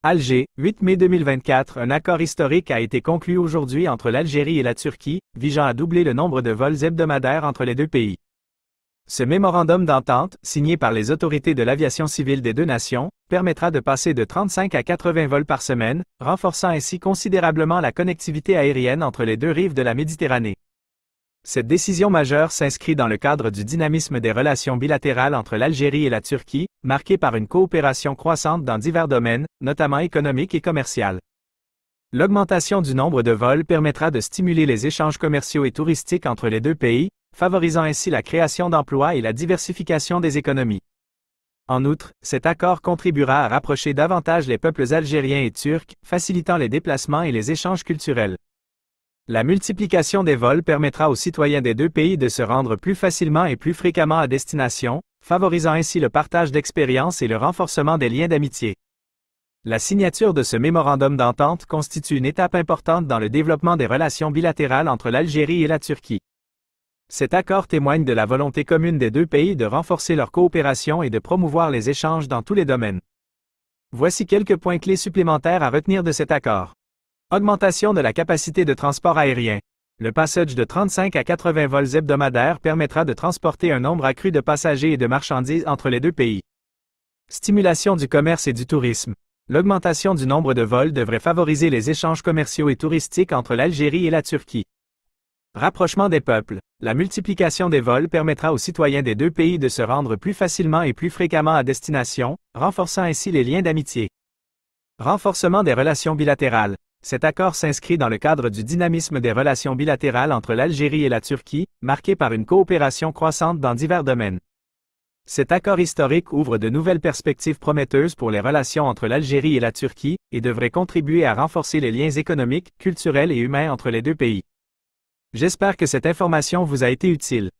Alger, 8 mai 2024. Un accord historique a été conclu aujourd'hui entre l'Algérie et la Turquie, visant à doubler le nombre de vols hebdomadaires entre les deux pays. Ce mémorandum d'entente, signé par les autorités de l'aviation civile des deux nations, permettra de passer de 35 à 80 vols par semaine, renforçant ainsi considérablement la connectivité aérienne entre les deux rives de la Méditerranée. Cette décision majeure s'inscrit dans le cadre du dynamisme des relations bilatérales entre l'Algérie et la Turquie, marquée par une coopération croissante dans divers domaines, notamment économiques et commerciaux. L'augmentation du nombre de vols permettra de stimuler les échanges commerciaux et touristiques entre les deux pays, favorisant ainsi la création d'emplois et la diversification des économies. En outre, cet accord contribuera à rapprocher davantage les peuples algériens et turcs, facilitant les déplacements et les échanges culturels. La multiplication des vols permettra aux citoyens des deux pays de se rendre plus facilement et plus fréquemment à destination, favorisant ainsi le partage d'expériences et le renforcement des liens d'amitié. La signature de ce mémorandum d'entente constitue une étape importante dans le développement des relations bilatérales entre l'Algérie et la Turquie. Cet accord témoigne de la volonté commune des deux pays de renforcer leur coopération et de promouvoir les échanges dans tous les domaines. Voici quelques points clés supplémentaires à retenir de cet accord. Augmentation de la capacité de transport aérien. Le passage de 35 à 80 vols hebdomadaires permettra de transporter un nombre accru de passagers et de marchandises entre les deux pays. Stimulation du commerce et du tourisme. L'augmentation du nombre de vols devrait favoriser les échanges commerciaux et touristiques entre l'Algérie et la Turquie. Rapprochement des peuples. La multiplication des vols permettra aux citoyens des deux pays de se rendre plus facilement et plus fréquemment à destination, renforçant ainsi les liens d'amitié. Renforcement des relations bilatérales. Cet accord s'inscrit dans le cadre du dynamisme des relations bilatérales entre l'Algérie et la Turquie, marqué par une coopération croissante dans divers domaines. Cet accord historique ouvre de nouvelles perspectives prometteuses pour les relations entre l'Algérie et la Turquie, et devrait contribuer à renforcer les liens économiques, culturels et humains entre les deux pays. J'espère que cette information vous a été utile.